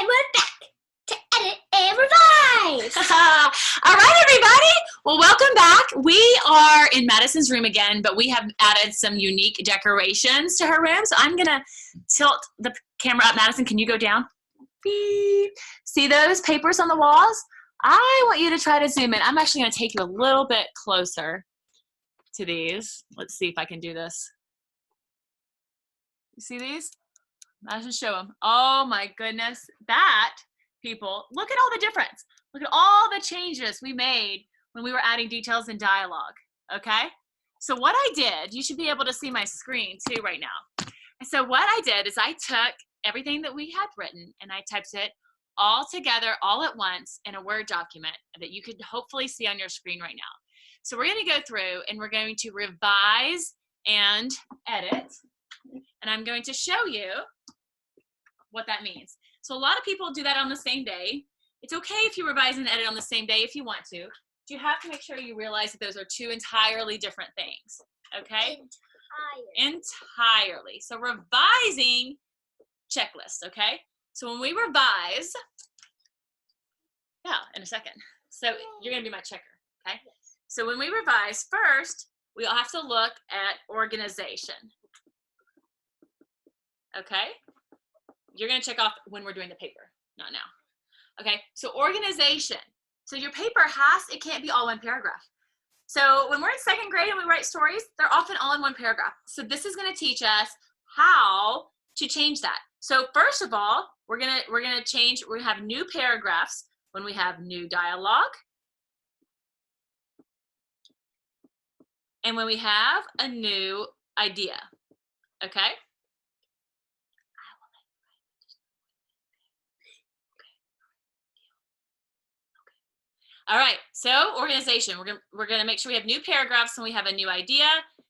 And we're back to edit and revise. All right, everybody. Well, welcome back. We are in Madison's room again, but we have added some unique decorations to her room. So I'm going to tilt the camera up. Madison, can you go down? Beep. See those papers on the walls? I want you to try to zoom in. I'm actually going to take you a little bit closer to these. Let's see if I can do this. You see these? I should show them. Oh my goodness. That, people, look at all the difference. Look at all the changes we made when we were adding details in dialogue, okay? So what I did, you should be able to see my screen too right now. So what I did is I took everything that we had written and I typed it all together all at once in a Word document that you could hopefully see on your screen right now. So we're going to go through and we're going to revise and edit. And I'm going to show you what that means. So a lot of people do that on the same day. It's okay if you revise and edit on the same day if you want to. But you have to make sure you realize that those are two entirely different things. Okay? Entirely. So revising checklist, okay? So when we revise, yeah, in a second. So you're gonna be my checker, okay? So when we revise, first, we all have to look at organization. Okay? You're going to check off when we're doing the paper, not now. Okay, so organization. So your paper it can't be all one paragraph. So when we're in second grade and we write stories, they're often all in one paragraph. So this is going to teach us how to change that. So first of all, we're going to have new paragraphs when we have new dialogue. And when we have a new idea, okay? All right, so organization. We're gonna make sure we have new paragraphs when we have a new idea.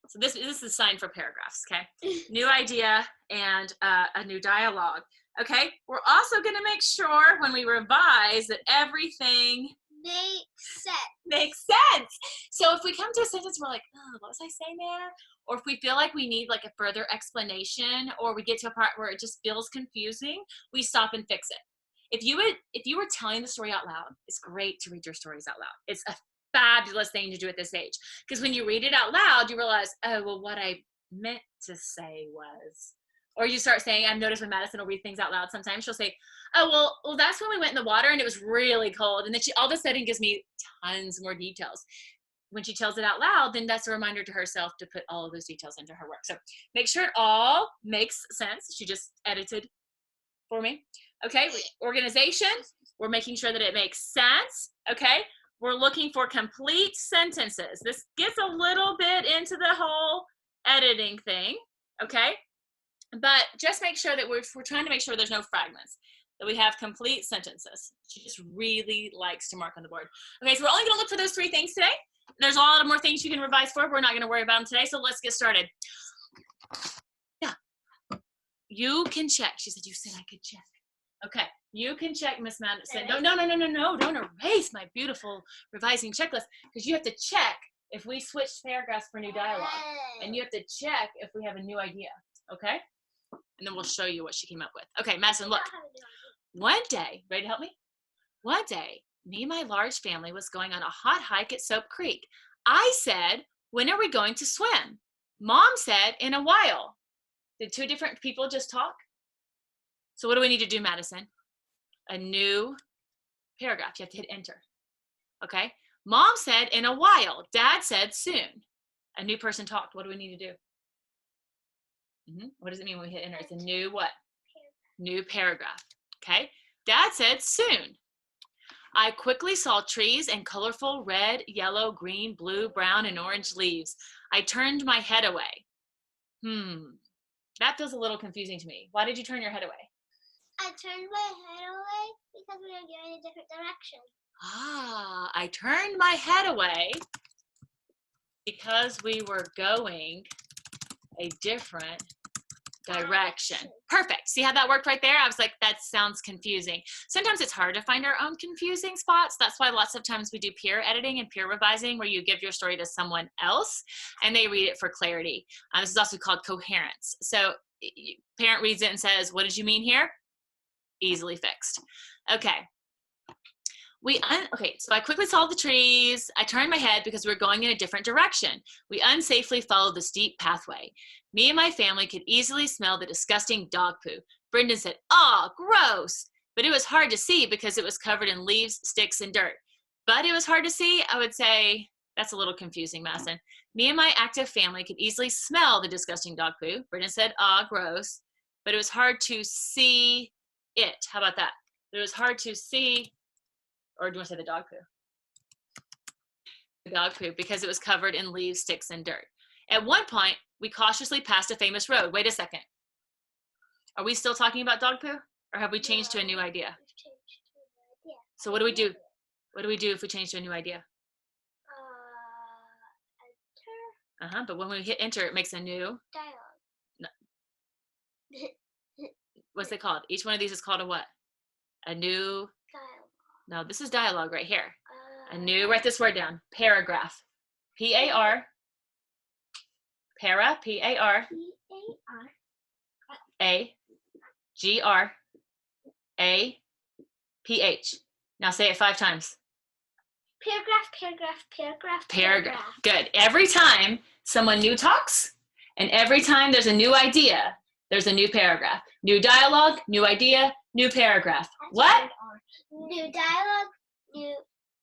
So this is a sign for paragraphs, okay? New idea and a new dialogue. Okay, we're also gonna make sure when we revise that everything makes sense. So if we come to a sentence, we're like, oh, what was I saying there? Or if we feel like we need like a further explanation, or we get to a part where it just feels confusing, we stop and fix it. If you were telling the story out loud, it's great to read your stories out loud. It's a fabulous thing to do at this age. Because when you read it out loud, you realize, oh, well, what I meant to say was, or you start saying, I've noticed when Madison will read things out loud, sometimes she'll say, oh, well, that's when we went in the water and it was really cold. And then she all of a sudden gives me tons more details. When she tells it out loud, then that's a reminder to herself to put all of those details into her work. So make sure it all makes sense. She just edited for me. Okay, organization, we're making sure that it makes sense, okay? We're looking for complete sentences. This gets a little bit into the whole editing thing, okay? But just make sure that we're trying to make sure there's no fragments, that we have complete sentences. She just really likes to mark on the board. Okay, so we're only gonna look for those three things today. There's a lot of more things you can revise for. We're not gonna worry about them today, so let's get started. Yeah, you can check. She said, you said I could check. Okay, you can check, Miss Madison. No, don't erase my beautiful revising checklist, because you have to check if we switched paragraphs for new dialogue, and you have to check if we have a new idea, okay? And then we'll show you what she came up with. Okay, Madison, look. One day, ready to help me? One day, me and my large family was going on a hot hike at Soap Creek. I said, when are we going to swim? Mom said, in a while. Did two different people just talk? So what do we need to do, Madison? A new paragraph. You have to hit enter. Okay? Mom said in a while. Dad said soon. A new person talked. What do we need to do? What does it mean when we hit enter? It's a new what? New paragraph. Okay? Dad said soon. I quickly saw trees and colorful red, yellow, green, blue, brown, and orange leaves. I turned my head away. That feels a little confusing to me. Why did you turn your head away? I turned my head away because we were going a different direction. I turned my head away because we were going a different direction. Perfect. See how that worked right there? I was like, that sounds confusing. Sometimes it's hard to find our own confusing spots. That's why lots of times we do peer editing and peer revising, where you give your story to someone else and they read it for clarity. This is also called coherence. So parent reads it and says, what did you mean here? easily fixed. Okay. Okay, so I quickly saw the trees. I turned my head because we were going in a different direction. We unsafely followed the steep pathway. Me and my family could easily smell the disgusting dog poo. Brendan said, "Oh, gross." But it was hard to see because it was covered in leaves, sticks, and dirt. But it was hard to see, I would say, that's a little confusing, Madison. Me and my active family could easily smell the disgusting dog poo. Brendan said, "Oh, gross." But it was hard to see it. How about that? It was hard to see. Or do you want to say the dog poo? The dog poo, because it was covered in leaves, sticks, and dirt. At one point, we cautiously passed a famous road. Wait a second. Are we still talking about dog poo? Or have we changed to a new idea? We've changed to a new idea. So what do we do? What do we do if we change to a new idea? Enter But when we hit enter, it makes a new, dialogue. what's it called? Each one of these is called a what? A new, Dialogue. no, this is dialogue right here. A new, write this word down, paragraph. P-A-R, para, P-A-R, A-G-R-A-P-H. Now say it 5 times. Paragraph, paragraph, paragraph, Paragraph. Good. Every time someone new talks, and every time there's a new idea, there's a new paragraph. New dialogue, new idea, new paragraph. What? New dialogue, new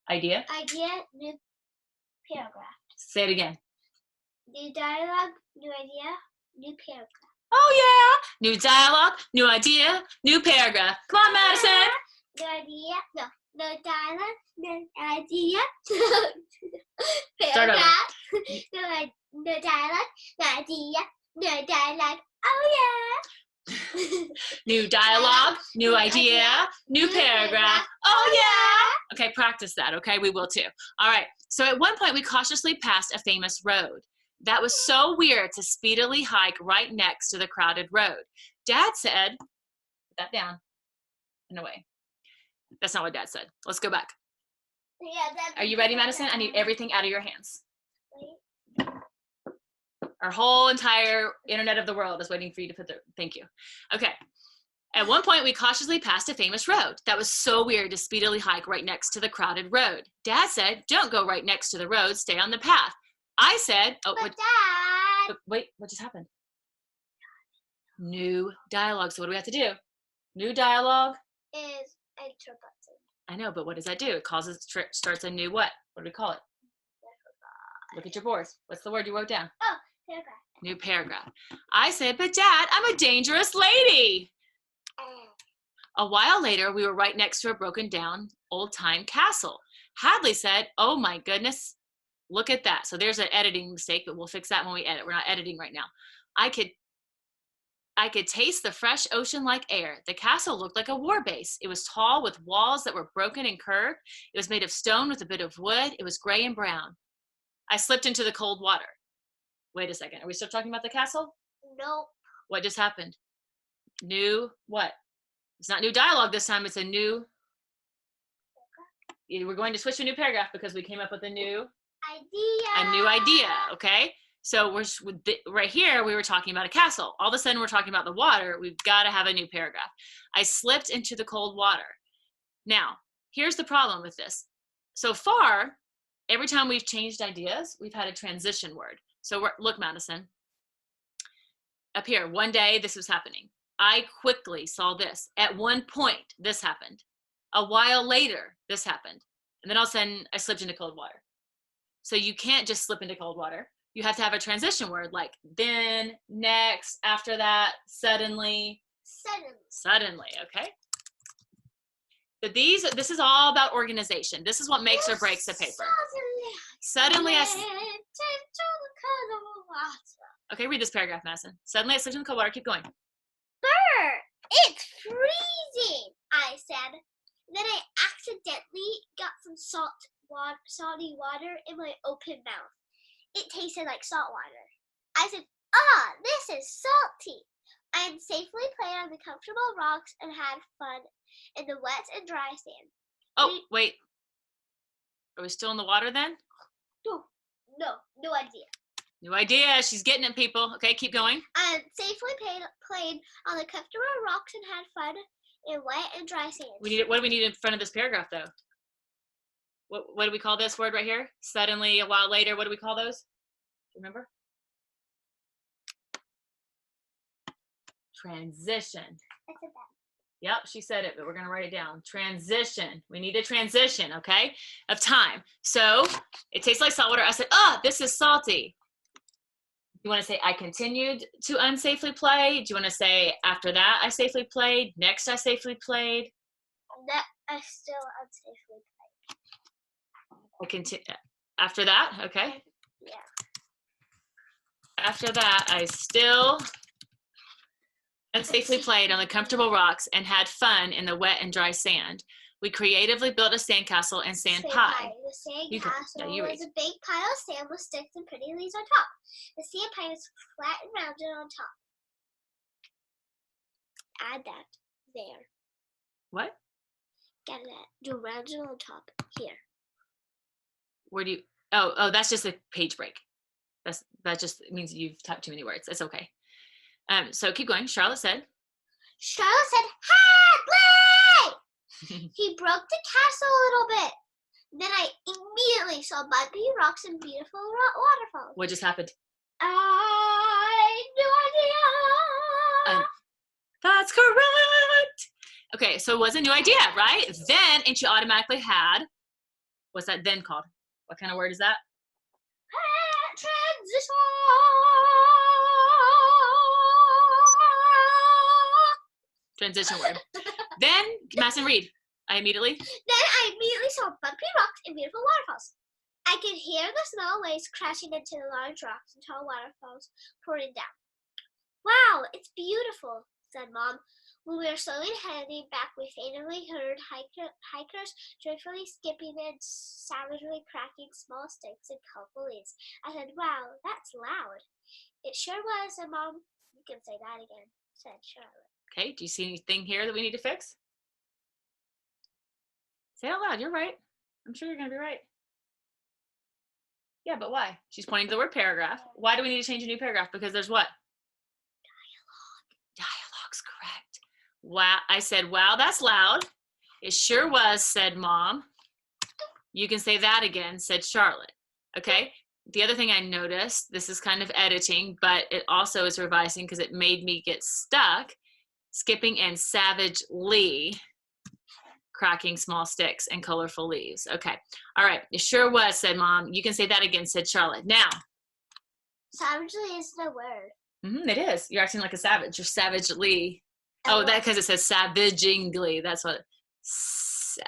Idea. new paragraph. Say it again. New dialogue, new idea, new paragraph. Oh yeah. New dialogue, new idea, new paragraph. Come on, Madison. New idea, no dialogue, no idea, Start over. paragraph. No dialogue, no idea, no dialogue. Oh yeah. New dialogue, new idea, new paragraph. Oh yeah. Okay, practice that, okay? We will too. All right, so at one point we cautiously passed a famous road. That was so weird to speedily hike right next to the crowded road. Dad said, put that down and away. That's not what Dad said. Let's go back. Yeah, Are you ready, Madison? I need everything out of your hands. Wait. Our whole entire internet of the world is waiting for you to put the, thank you. Okay. At one point, we cautiously passed a famous road. That was so weird to speedily hike right next to the crowded road. Dad said, "Don't go right next to the road, stay on the path." I said, oh, But Dad. wait, what just happened? New dialogue. So what do we have to do? New dialogue. Is enter button. I know, but what does that do? It starts a new what? What do we call it? Look at your board. What's the word you wrote down? Oh, paragraph. New paragraph. I said, "But Dad, I'm a dangerous lady." A while later, we were right next to a broken down old-time castle. Hadley said, "Oh my goodness, look at that." So there's an editing mistake, but we'll fix that when we edit. We're not editing right now. I could taste the fresh ocean-like air. The castle looked like a war base. It was tall with walls that were broken and curved. It was made of stone with a bit of wood. It was gray and brown. I slipped into the cold water. Wait a second. Are we still talking about the castle? Nope. What just happened? New what? It's not new dialogue this time. It's a new. We're going to switch to a new paragraph because we came up with a new idea. Okay. So we're right here. We were talking about a castle. All of a sudden, we're talking about the water. We've got to have a new paragraph. I slipped into the cold water. Now, here's the problem with this. So far, every time we've changed ideas, we've had a transition word. So look, Madison. Up here, one day this was happening. I quickly saw this. At one point, this happened. A while later, this happened. And then all of a sudden, I slipped into cold water. So you can't just slip into cold water. You have to have a transition word like then, next, after that, suddenly. Suddenly, okay? So this is all about organization. This is what makes or breaks a paper. Suddenly okay, read this paragraph, Madison. Suddenly I slipped into the cold water. Keep going. Bert, it's freezing, I said. Then I accidentally got some salty water in my open mouth. It tasted like salt water. I said, this is salty. I had safely played on the comfortable rocks and had fun in the wet and dry sand. Oh, wait. Are we still in the water then? No idea. New idea. She's getting it, people. Okay, keep going. I safely played on the comfortable rocks and had fun in wet and dry sand. What do we need in front of this paragraph, though? What do we call this word right here? Suddenly, a while later. What do we call those? Do you remember? Transition. I said that. Yep, she said it, but we're going to write it down. Transition. We need a transition, okay, of time. So it tastes like salt water. I said, this is salty. You want to say, I continued to unsafely play? Do you want to say, after that, I safely played? Next, I safely played? I still unsafely played. After that, okay. Yeah. After that, I still unsafely played on the comfortable rocks and had fun in the wet and dry sand. We creatively built a sandcastle and sand pie. The sandcastle was a big pile of sand with sticks and pretty leaves on top. The sand pie was flat and rounded on top. Add that there. What? Get that. Do rounded on top here. Where do you? Oh, that's just a page break. That just means you've typed too many words. That's okay. So keep going. Charlotte said, "Hey, play!" He broke the castle a little bit. Then I immediately saw bumpy rocks and beautiful waterfalls. What just happened? I had no idea. That's correct. Okay, so it was a new idea, right? Then, and she automatically had, what's that then called? What kind of word is that? Transition word. Then, Madison, read. Then I immediately saw bumpy rocks and beautiful waterfalls. I could hear the small waves crashing into the large rocks and tall waterfalls pouring down. Wow, it's beautiful, said Mom. When we were slowly heading back, we faintly heard hikers joyfully skipping and savagely cracking small sticks and colorful leaves. I said, wow, that's loud. It sure was, said Mom. You can say that again, said Charlotte. Okay, do you see anything here that we need to fix? Say it out loud, you're right. I'm sure you're gonna be right. Yeah, but why? She's pointing to the word paragraph. Why do we need to change a new paragraph? Because there's what? Dialogue's correct. Wow, I said, wow, that's loud. It sure was, said Mom. You can say that again, said Charlotte. Okay, the other thing I noticed, this is kind of editing, but it also is revising because it made me get stuck, skipping and savagely cracking small sticks and colorful leaves. Okay, all right, it sure was, said Mom. You can say that again, said Charlotte. Now. Savagely is the word. It is. You're acting like a savage. You're savagely. Oh, that because it says savagingly. That's what. Savagely.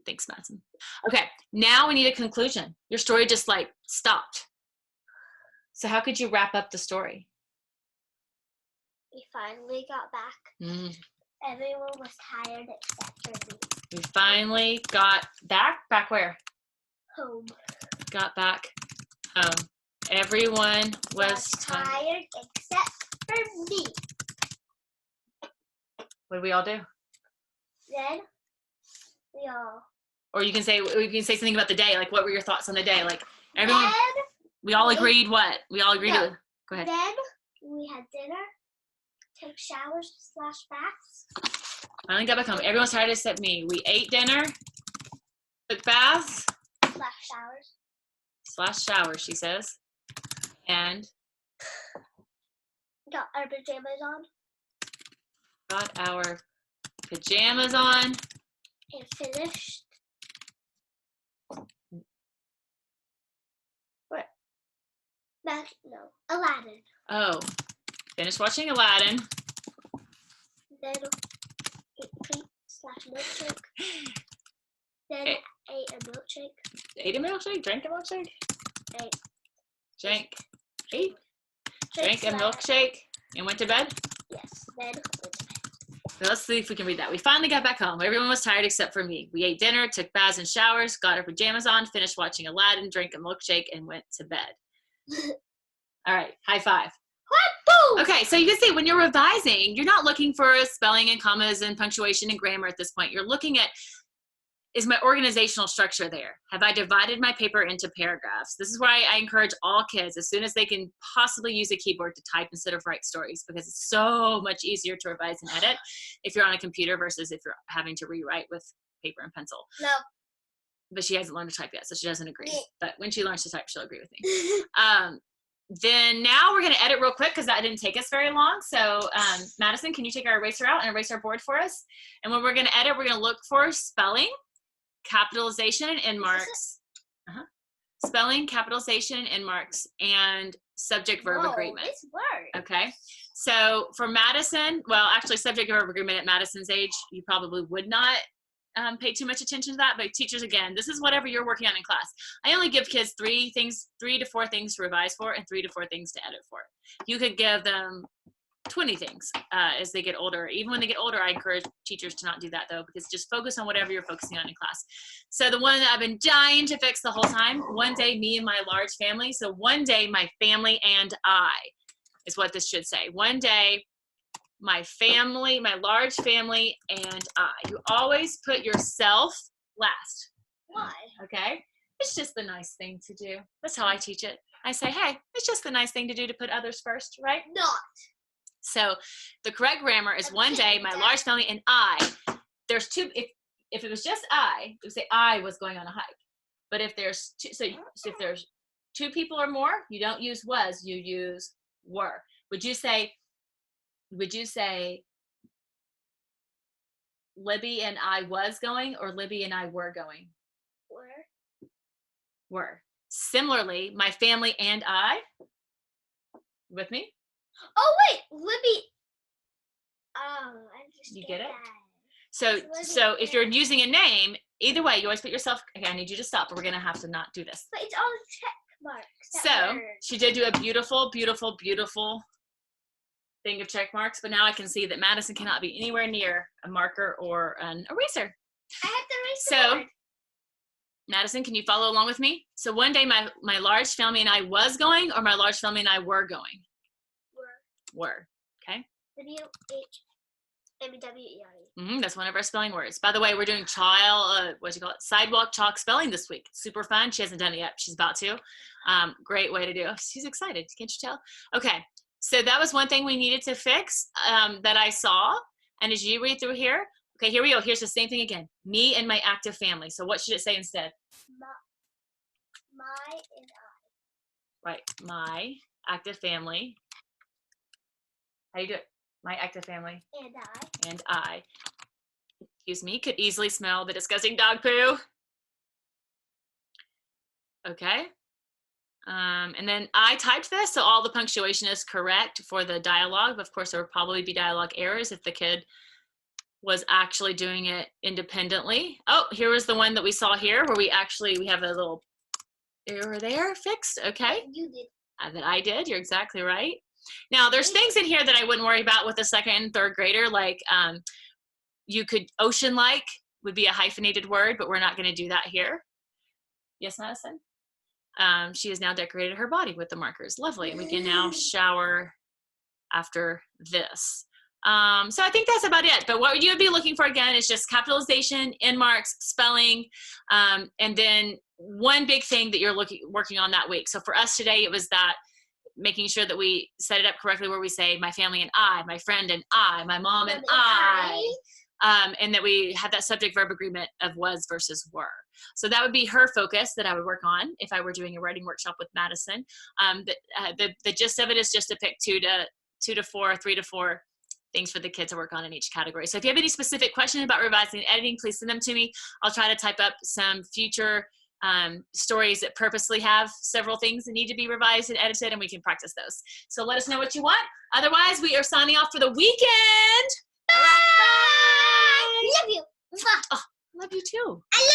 Thanks, Madison. Okay, now we need a conclusion. Your story just like stopped. So how could you wrap up the story? We finally got back. Everyone was tired except for me. We finally got back. Back where? Home. Got back home. Everyone was tired except for me. What did we all do? Then we all. Or you can say something about the day. Like, what were your thoughts on the day? Like, everyone. Then we all agreed what? We all agreed. No. Go ahead. Then we had dinner, took showers / baths. Finally got back home. Everyone's tired except me. We ate dinner, took baths. / showers, she says. And got our pajamas on. Got our pajamas on. And finished. What? Aladdin. Oh, finished watching Aladdin. Then ate treat / milkshake. Then ate a milkshake. Ate a milkshake? Drank a milkshake? Drank a milkshake and went to bed? Yes, then went to bed. So let's see if we can read that. We finally got back home. Everyone was tired except for me. We ate dinner, took baths and showers, got our pajamas on, finished watching Aladdin, drank a milkshake, and went to bed. All right, high five. Okay, so you can see when you're revising, you're not looking for spelling and commas and punctuation and grammar at this point. You're looking at is my organizational structure there? Have I divided my paper into paragraphs? This is why I encourage all kids, as soon as they can possibly use a keyboard, to type instead of write stories, because it's so much easier to revise and edit if you're on a computer versus if you're having to rewrite with paper and pencil. No. But she hasn't learned to type yet, so she doesn't agree. But when she learns to type, she'll agree with me. Then now we're going to edit real quick because that didn't take us very long. So Madison, can you take our eraser out and erase our board for us? And when we're going to edit, we're going to look for spelling, capitalization, and end marks. Spelling, capitalization, and end marks, and subject-verb agreement. This word. Okay. So for Madison, well, actually, subject-verb agreement at Madison's age, you probably would not pay too much attention to that, but teachers, again, this is whatever you're working on in class. I only give kids 3 to 4 things to revise for and 3 to 4 things to edit for. You could give them 20 things as they get older. Even when they get older, I encourage teachers to not do that, though, because just focus on whatever you're focusing on in class. So the one that I've been dying to fix the whole time, one day me and my large family. So one day my family and I is what this should say. One day my family, my large family, and I. You always put yourself last. Why? Okay? It's just the nice thing to do. That's how I teach it. I say, hey, it's just the nice thing to do to put others first, right? Not. So the correct grammar is one day, my large family, and I. There's 2, if it was just I, it would say I was going on a hike. But if there's 2, so if there's 2 people or more, you don't use was, you use were. Would you say Libby and I was going, or Libby and I were going? Were. Similarly, my family and I. With me? Oh wait, Libby. Oh, I just You get it? That. So if you're using a name, either way, you always put yourself. Okay, I need you to stop, or we're gonna have to not do this. But it's all check marks. So she did do a beautiful, beautiful, beautiful thing of check marks, but now I can see that Madison cannot be anywhere near a marker or an eraser. I have to erase the board. Madison, can you follow along with me? So one day my large family and I was going, or my large family and I were going? Were. Okay. W-H-M-W-E-R-E. That's one of our spelling words. By the way, we're doing sidewalk chalk spelling this week. Super fun. She hasn't done it yet. She's about to. Great way to do it. She's excited. Can't you tell? Okay. So that was one thing we needed to fix that I saw. And as you read through here, okay, here we go. Here's the same thing again. Me and my active family. So what should it say instead? My and I. Right. My active family. How do you do it? My active family. And I. And I. Excuse me. Could easily smell the disgusting dog poo. Okay. And then I typed this, so all the punctuation is correct for the dialogue. Of course, there would probably be dialogue errors if the kid was actually doing it independently. Oh, here was the one that we saw here where we have a little error there fixed. Okay. You did. That I did. You're exactly right. Now, there's things in here that I wouldn't worry about with a 2nd and 3rd grader, like you could, ocean-like would be a hyphenated word, but we're not going to do that here. Yes, Madison? She has now decorated her body with the markers. Lovely. We can now shower after this. So I think that's about it. But what you would be looking for, again, is just capitalization, end marks, spelling, and then one big thing that you're working on that week. So for us today, it was that making sure that we set it up correctly where we say my family and I, my friend and I, my mom and I. And that we had that subject verb agreement of was versus were. So that would be her focus that I would work on if I were doing a writing workshop with Madison. The gist of it is just to pick 2 to 4, 3 to 4 things for the kids to work on in each category. So if you have any specific questions about revising and editing, please send them to me. I'll try to type up some future stories that purposely have several things that need to be revised and edited, and we can practice those. So let us know what you want. Otherwise, we are signing off for the weekend. Bye. Love you. Oh, love you too. I